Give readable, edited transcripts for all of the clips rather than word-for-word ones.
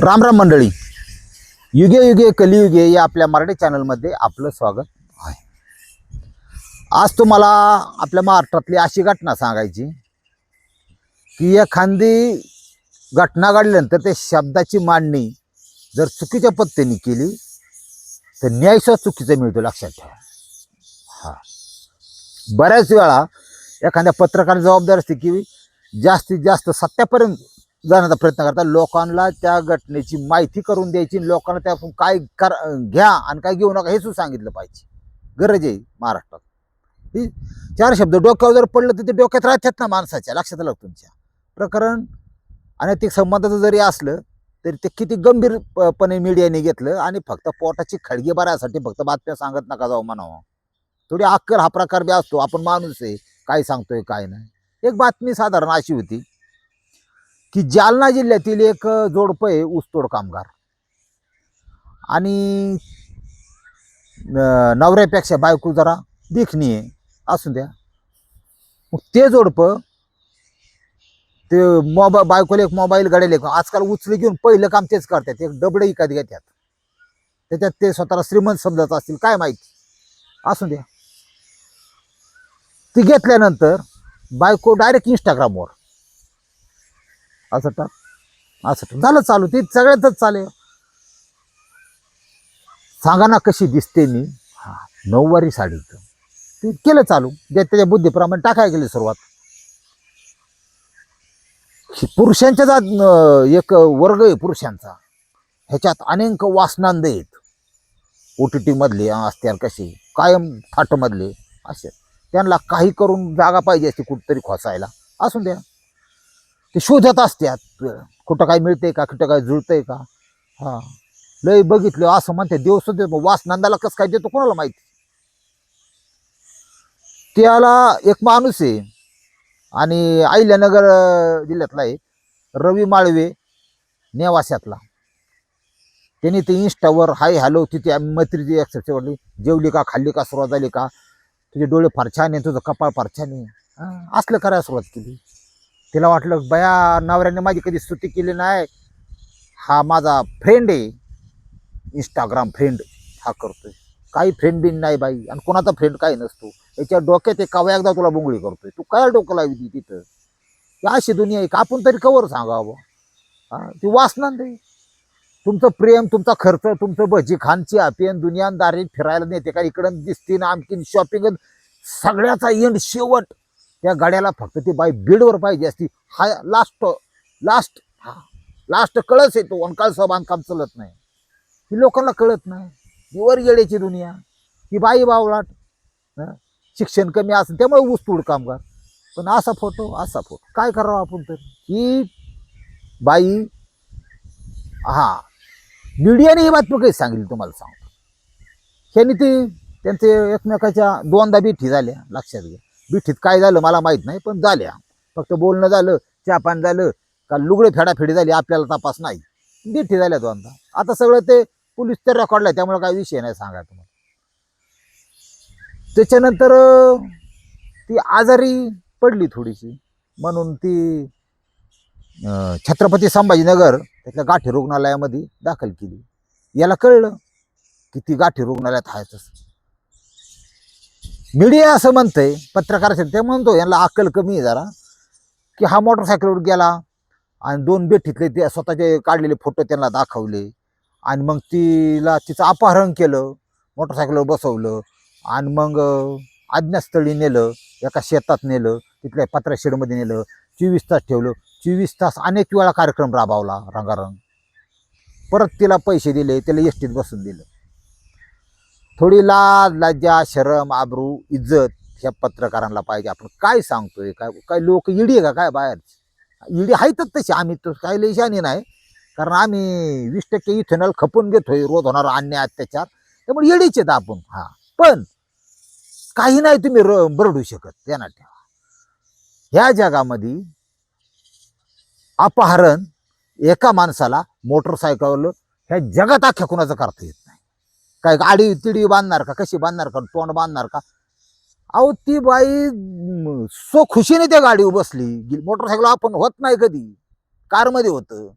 राम राम मंडळी, युगे युगे कलियुगे या आपल्या मराठी चॅनलमध्ये आपलं स्वागत आहे. आज तुम्हाला आपल्या महाराष्ट्रातली अशी घटना सांगायची की एखादी घटना घडल्यानंतर ते शब्दाची मांडणी जर चुकीच्या पद्धतीने केली तर न्यायसुद्धा चुकीचं मिळतो, लक्षात ठेवा. हा, बऱ्याच वेळा एखाद्या पत्रकार जबाबदार असते की जास्तीत जास्त सत्यापर्यंत जाण्याचा प्रयत्न करतात. लोकांना त्या घटनेची माहिती करून द्यायची, लोकांना त्यातून काय घ्या आणि काय घेऊ नका हे सुद्धा सांगितलं पाहिजे. गरज आहे महाराष्ट्रात. ही चार शब्द डोक्यावर जर पडलं तर ते डोक्यात राहतात ना माणसाच्या, लक्षात आलं तुमच्या. प्रकरण अनैतिक संबंधाचं जरी असलं तरी ते किती गंभीरपणे मीडियाने घेतलं आणि फक्त पोटाची खळगी भरायसाठी फक्त बातम्या सांगत नका जाऊ म्हणावं. थोडी अक्कल हा प्रकार बी असतो. आपण माणूस आहे, काय सांगतोय काय नाही. एक बातमी साधारण अशी होती की जालना जिल्ह्यातील एक जोडपं आहे, ऊसतोड कामगार, आणि नवऱ्यापेक्षा बायको जरा देखणी आहे, असू द्या. मग ते जोडपं ते बायकोला एक मोबाईल घडेल, आजकाल उचले घेऊन पहिलं काम तेच करतात, एक डबडे विकत घेतात. त्याच्यात ते स्वतःला श्रीमंत समजत असतील काय माहिती, असू द्या. ती घेतल्यानंतर बायको डायरेक्ट इंस्टाग्रामवर असं झालं चालू. ते सगळ्यातच चालेल. सांगा ना कशी दिसते मी, हा, नऊवारी साडी. ते केलं चालू, त्याच्या बुद्धीप्रमाणे टाकायला गेली सुरुवात. पुरुषांच्या एक वर्ग आहे पुरुषांचा, ह्याच्यात अनेक वासनांद आहेत. OTT मधले असत्या, कसे कायम थाटमधले असे, त्यांना काही करून जागा पाहिजे असते कुठंतरी खोसायला, असून द्या. ते शोधत असतात कुठं काय मिळतंय का, कुठं काय जुळतंय का. हा, लय बघितलं असं म्हणते. देव सुद्धा वासनांदाला कसं काय देतो कोणाला माहिती. त्याला एक माणूस आहे आणि अहिल्यानगर जिल्ह्यातला आहे, रवी माळवे नेवास्यातला. त्यांनी ते इंस्टावर हाय हॅलो, तिथे मैत्रीची एक्सेप्ट वाटली, जेवली का, खाल्ली का, सुरुवात झाली का, तुझे डोळे फार छान आहे, तुझं कपाळ फार छान आहे, असलं करायला सुरुवात केली. तिला वाटलं बया नवऱ्याने माझी कधी स्तुती केली नाही, हा माझा फ्रेंड आहे, इंस्टाग्राम फ्रेंड हा करतोय. काही फ्रेंड बिन नाही बाई, आणि कोणाचा फ्रेंड काही नसतो. याच्या डोक्यात एक कवा एकदा तुला बुंगळी करतोय, तू काय डोकं लावी तिथं. अशी दुनिया आहे का, आपण तरी कवर सांगावं. हा, ती वासनांद आहे. तुमचं प्रेम, तुमचा खर्च, तुमचं भजी खानची अपियन दुनियादारी फिरायला नेते का, इकडं दिसते ना आणखीन शॉपिंग, सगळ्याचा एंड शेवट त्या गाड्याला फक्त ती बाई बीडवर पाहिजे असती. हा लास्ट कळस येतो आणि काळसं बांधकाम चालत नाही. ही लोकांना कळत नाही. ही वर येड्याची दुनिया, ही बाई बावळाट, शिक्षण कमी असं त्यामुळे ऊसतोड कामगार. पण असा फोटो काय करावं आपण तर. ही बाई, हा, मीडियाने ही बातमी काही सांगितली तुम्हाला सांगतो. ह्यांनी ती त्यांचे एकमेकाच्या दोनदा बिठी झाल्या, लक्षात घ्या. बिठीत काय झालं मला माहित नाही, पण झाल्या. फक्त बोलणं झालं, चहापान झालं का, लुगडे फेडाफेडी झाली, आपल्याला तपास नाही. बिठी झाल्या दोनदा. आता सगळं ते पोलीस तर रेकॉर्डला आहे, त्यामुळे काही विषय नाही सांगा तुम्हाला. त्याच्यानंतर ती आजारी पडली थोडीशी, म्हणून ती छत्रपती संभाजीनगर त्यातल्या गाठी रुग्णालयामध्ये दाखल केली. याला कळलं की ती गाठी रुग्णालयात आहेतच. मीडिया असं म्हणतंय, पत्रकार असेल ते म्हणतो यांना अक्कल कमी आहे जरा, की हा मोटरसायकलवर गेला आणि दोन बेठीतले ते स्वतःचे काढलेले फोटो त्यांना दाखवले, आणि मग तिचं अपहरण केलं, मोटरसायकलवर बसवलं, आणि मग अज्ञातस्थळी नेलं, एका शेतात नेलं, तिथल्या पत्रा शेडमध्ये नेलं, 24 तास ठेवलं. 24 तास अनेक वेळा कार्यक्रम राबवला रंगारंग. परत तिला पैसे दिले, तिला एसटीत बसून दिलं. थोडी लाज लज्जा शरम आबरू इज्जत ह्या पत्रकारांना पाहिजे. आपण काय सांगतोय, काय लोक इडी आहे का काय बाहेर. इडी आहेतच तशी, आम्ही तर काही लेशानी नाही, कारण आम्ही 20% इथेनॉल खपून घेतोय, रोज होणारा अन्याय अत्याचार, त्यामुळे येडीच आहेत आपण. हा, पण काही नाही तुम्ही बरडू शकत. ध्यानात ठेवा, ह्या जगामध्ये अपहरण एका माणसाला मोटरसायकल ह्या जगात अख्ख्या कुणाचं करता येत नाही. काय गाडी तिडी बांधणार का, कशी बांधणार का, तोंड बांधणार का. अहो ती बाई सो खुशीने त्या गाडीवर बसली. मोटरसायकल आपण होत नाही कधी, कारमध्ये होतं.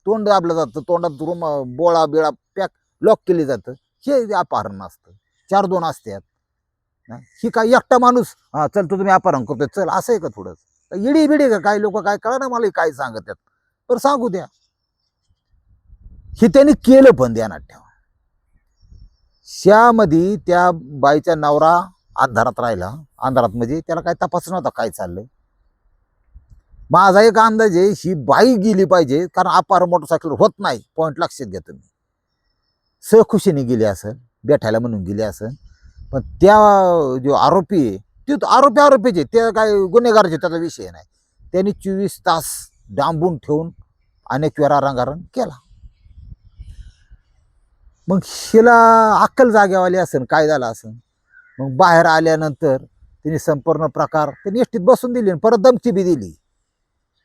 तोंड दाबलं जातं, तोंडात रूम बोळा बिळा पॅक लॉक केली जातं. हे अपहरण असतं. 4-2 असतात. ही काय एकटा माणूस हा चल तू तुम्ही अपहरण करतोय चल असं आहे का थोडं? इडी बिडी का काही लोक काय कळा ना मला काय सांगत आहेत. तर सांगू द्या. हे त्यांनी केलं पण ध्यानात ठेवा. श्यामध्ये त्या बाईचा नवरा अंधारात राहिला. अंधारात म्हणजे त्याला काय तपास नव्हता काय चाललंय. माझा एक अंदाज आहे ही बाई गेली पाहिजे कारण अपहरण मोटरसायकल होत नाही. पॉईंट लक्षात घ्या तुम्ही. सहखुशीने गेली असेल, भेटायला म्हणून गेली असेल. पण त्या जो आरोपी आहे ते आरोपीचे ते काय गुन्हेगाराचे त्याचा विषय नाही. त्यांनी 24 तास डांबून ठेवून अनेक वेळा रंगारंग केला. मग हिला अक्कल जागेवाली असेल काय झालं असेल. मग बाहेर आल्यानंतर तिने संपूर्ण प्रकार त्यांनी एसटीत बसून दिली परत धमकी बी दिली.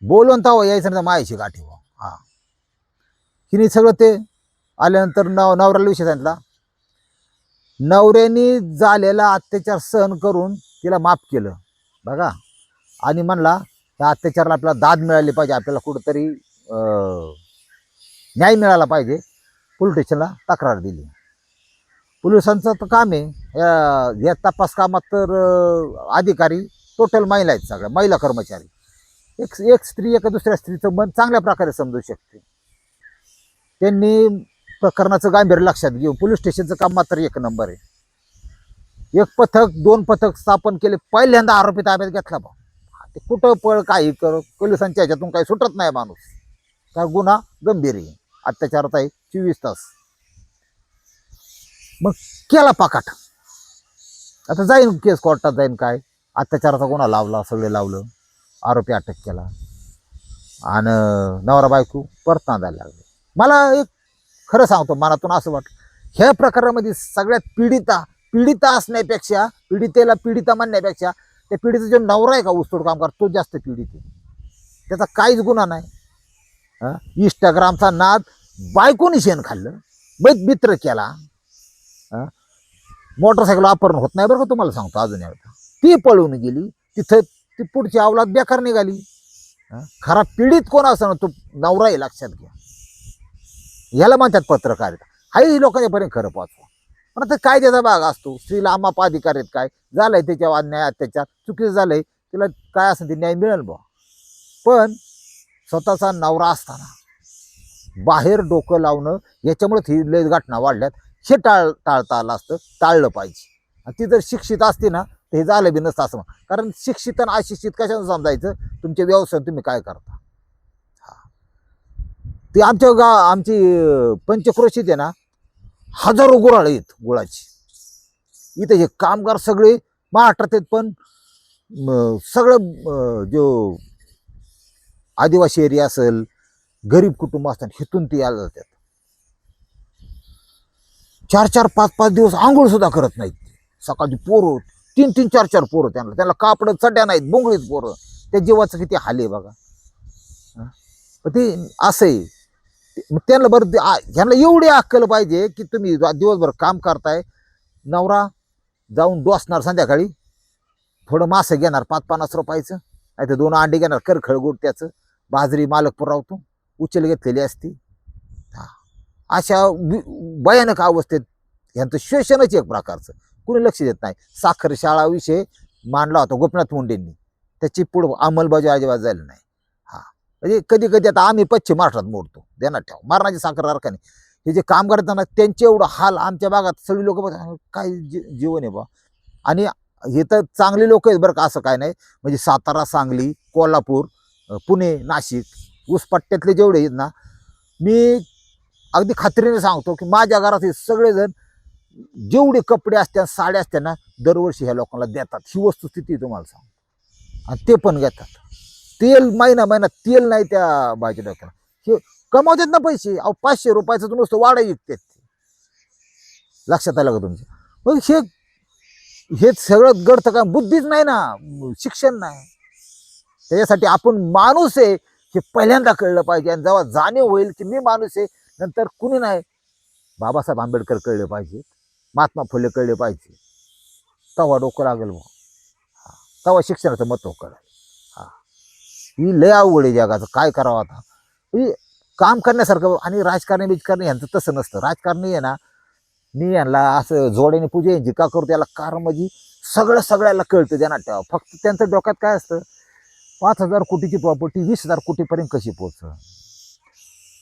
बोलून तावं यायचं ना मायाची गाठी व हा. हिने सगळं ते आल्यानंतर नवऱ्याला विषय सांगितला. नवऱ्याने झालेला अत्याचार सहन करून तिला माफ केलं बघा. आणि म्हणला त्या अत्याचाराला आपल्याला दाद मिळाली पाहिजे, आपल्याला कुठंतरी न्याय मिळाला पाहिजे. पोलीस स्टेशनला तक्रार दिली. पोलिसांचं तर काम आहे या तपास कामात तर अधिकारी टोटल महिला आहेत, सगळ्या महिला कर्मचारी. एक स्त्री एका दुसऱ्या स्त्रीचं मन चांगल्या प्रकारे समजू शकते. त्यांनी प्रकरणाचं गांभीर्य लक्षात घेऊन पोलीस स्टेशनचं काम मात्र एक नंबर आहे. 1 पथक 2 पथक स्थापन केले. पहिल्यांदा आरोपी ताब्यात घेतला बा. ते कुठं पळ काही कर पोलिसांच्या ह्याच्यातून काही सुटत नाही माणूस. का गुन्हा गंभीर आहे, अत्याचारात आहे 24 तास. मग केला पाकाट. आता जाईन केस कोर्टात जाईन काय अत्याचाराचा गुन्हा लावला, सगळे लावलं, आरोपी अटक केला आणि नवरा बायको परत नांदायला लागले. मला एक खरं सांगतो मनातून असं वाटलं ह्या प्रकारामध्ये सगळ्यात पीडिता असण्यापेक्षा पीडितेला पीडिता म्हणण्यापेक्षा त्या पीडिता जो नवरा आहे का ऊसतोड काम करतो तो जास्त पीडित आहे. त्याचा काहीच गुन्हा नाही. इंस्टाग्रामचा नाद बायकोनी शेण खाल्लं, मित्र केला. मोटरसायकल अपहरण होत नाही बरं का तुम्हाला सांगतो अजून एकदा. ती पळून गेली तिथं ती पुढची अवलाद बेकार निघाली. खरा पीडित कोण असं तो नवरा आहे लक्षात घ्या. ह्याला म्हणतात पत्रकारिता. हाही लोकांच्या पर्यंत खरं पोहोचवा. पण आता काय त्याचा भाग असतो. स्त्रीला अमाप अधिकार आहेत काय झालंय त्याच्या अन्याय अत्याचार चुकीचं झालंय तिला काय असं ते न्याय मिळेल बा. पण स्वतःचा नवरा असताना बाहेर डोकं लावणं याच्यामुळे ही लय घटना वाढल्यात. हे टाळता आलं असतं, टाळलं पाहिजे. ती जर शिक्षित असते ना तर हे झालं बी नसतं असं. कारण शिक्षित आणि अशिक्षित कशानं समजायचं तुमच्या व्यवसाय तुम्ही काय करता. ते आमची पंचक्रोशीत आहे ना हजारो गुराळ आहेत गुळाची. इथे हे कामगार सगळे महाराष्ट्रात आहेत पण सगळं जो आदिवासी एरिया असेल गरीब कुटुंब असतात हिथून ते यायला जातात. 4-4, 5-5 दिवस आंघोळ सुद्धा करत नाहीत. सकाळची पोरं 3-3, 4-4 पोरं त्यांना कापड चड्या नाहीत, बोंगळीत पोरं. त्या जीवाचं किती हाल आहे बघा. ते असं आहे. मग त्यांना बरं ह्यांना एवढी अक्कल पाहिजे की तुम्ही दिवसभर काम करताय, नवरा जाऊन डोसणार संध्याकाळी, थोडं मासं घेणार 5-50 रुपयाचं, नाही तर 2 अंडे घेणार करखळ गोड त्याचं, बाजरी मालक पुरवतो उचल घेतलेली असती. अशा भयानक अवस्थेत ह्यांचं शोषणच एक प्रकारचं कुणी लक्ष देत नाही. साखर शाळा विषय मांडला होता गोपीनाथ मुंडेंनी, त्याची पुढं अंमलबजावणी अजिबात झाली नाही. म्हणजे कधी आता आम्ही पश्चिम महाराष्ट्रात मोडतो देणार ठेव मारणाची साखर कारखाने हे जे काम करताना त्यांचे एवढं हाल आमच्या भागात सगळी लोक काय जीवन आहे बा. आणि हे तर चांगली लोक आहेत बरं का असं काय नाही. म्हणजे सातारा, सांगली, कोल्हापूर, पुणे, नाशिक ऊसपट्ट्यातले जेवढे आहेत ना मी अगदी खात्रीने सांगतो की माझ्या घरात हे सगळेजण जेवढे कपडे असतात साड्या असतात ना दरवर्षी ह्या लोकांना देतात. ही वस्तुस्थिती तुम्हाला सांगतो. आणि ते पण घेतात. तेल महिना तेल नाही त्या बायच्या डोक्याला. हे कमावतात ना पैसे. 500 रुपयाचं नुसतं वाडा विकतात. लक्षात आलं का तुमच्या. मग हे सगळं घडतं का बुद्धीच नाही ना, शिक्षण नाही. त्याच्यासाठी आपण माणूस आहे हे पहिल्यांदा कळलं पाहिजे. आणि जेव्हा जाणीव होईल की मी माणूस आहे नंतर कुणी नाही. बाबासाहेब आंबेडकर कळले पाहिजे, महात्मा फुले कळले पाहिजे, तेव्हा डोकं लागेल मग. तेव्हा शिक्षणाचं महत्त्व कळेल. ही लय अवघड आहे जगाचं काय करावं आता. काम करण्यासारखं. आणि राजकारणी यांचं तसं नसतं. राजकारणी आहे ना, मी यांना असं जोड्याने पूजा यांची का करतो याला कारण म्हणजे सगळ्याला कळतं त्यांना ठेवा. फक्त त्यांचं डोक्यात काय असतं, 5,000 कोटीची प्रॉपर्टी 20,000 कोटीपर्यंत कशी पोहोच,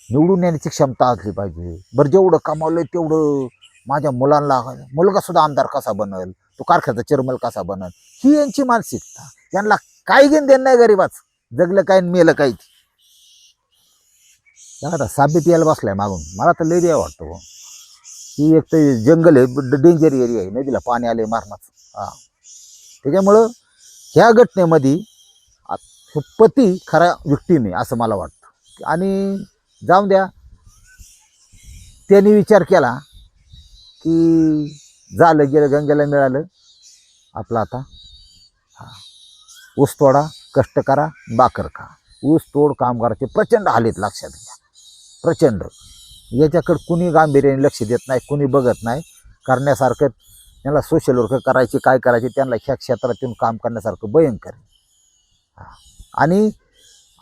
निवडून येण्याची क्षमता असली पाहिजे. बरं जेवढं कमावलंय तेवढं माझ्या मुलांना, मुलगा सुद्धा आमदार कसा बनल, तो कारखान्याचा चेअरमन कसा बनल, ही यांची मानसिकता. यांना काही घेणं देणं नाही गरीबाच, जगलं काय मेलं काय. आता साबित यायला बसलाय मागून, मला तर लय द्या वाटतं बुवा. ही एक तर जंगल आहे, डेंजर एरिया आहे, नदीला पाणी आले मारणाचं. हा, त्याच्यामुळं ह्या घटनेमध्ये पती खरा विक्टीम आहे असं मला वाटतं. आणि जाऊन द्या, त्यांनी विचार केला की झालं गेलं, गंगेला मिळालं आपलं. आता हा, ऊस तोडा, कष्ट करा, बाकर खा. ऊस तोड कामगाराचे प्रचंड हाल आहेत, लक्षात घ्या, प्रचंड. याच्याकडे कुणी गांभीर्याने लक्ष देत नाही, कुणी बघत नाही. करण्यासारखं त्यांना सोशल वर्क करायचे, काय करायचे, त्यांना ह्या क्षेत्रातून काम करण्यासारखं भयंकर. आणि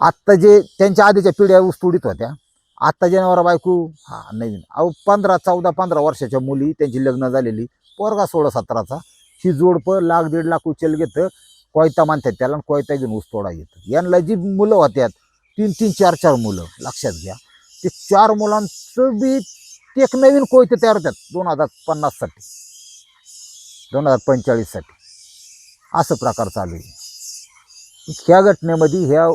आत्ता जे त्यांच्या आधीच्या पिढ्या ऊस तोडीत होत्या, आत्ता जनावर बायको हा नवीन 15 वर्षाच्या मुली, त्यांची लग्न झालेली, पोरगा 16-17चा, ही जोडपं 1,00,000-1.5 लाख उचल घेतं. कोयता मानतात त्याला, कोयता घेऊन ऊस तोडा येतं. यांना जी मुलं होत्यात 3-3, 4-4 मुलं, लक्षात घ्या. ते 4 मुलांचं बी एक नवीन कोयते तयार होतात 2050साठी, 2045साठी. असं प्रकार चालू आहे. ह्या घटनेमध्ये ह्या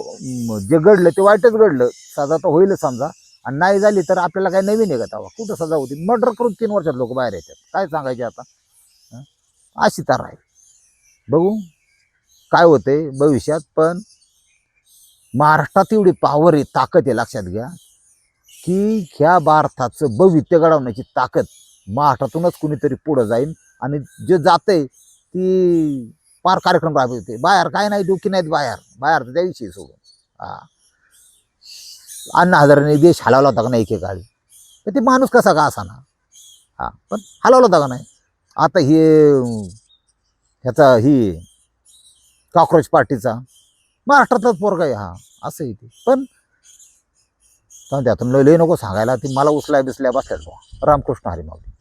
जे घडलं ते वाईटच घडलं. सजा तर होईलच समजा, आणि नाही झाली तर आपल्याला काय नवीन आहे का तेव्हा? कुठं सजा होती? मर्डर करून 3 वर्षात लोक बाहेर येतात, काय सांगायचे आता. अशी तर आहे. बघू काय होतंय भविष्यात. पण महाराष्ट्रात एवढी पॉवर आहे, ताकद आहे, लक्षात घ्या, की ह्या भारताचं भविष्य घडवण्याची ताकद महाराष्ट्रातूनच कुणीतरी पुढं जाईल. आणि जे जातंय ती पार कार्यक्रम राबवते. बाहेर काय नाही, डोकी नाहीत बाहेर तर त्याविषयी सोडून. हा, अण्णा हजारांनी देश हलवला होता का नाही एकेकाळी, तर ते माणूस कसा का असा ना. हा, पण हलवला होता का नाही. आता हे ह्याचा ही कॉक्रोच पार्टीचा महाराष्ट्रातलाच पोरगा आहे हा, असं आहे ते. पण त्यातून लय नको सांगायला, ती मला उचलाय बिसल्या बसल्या. रामकृष्ण हरी माऊली.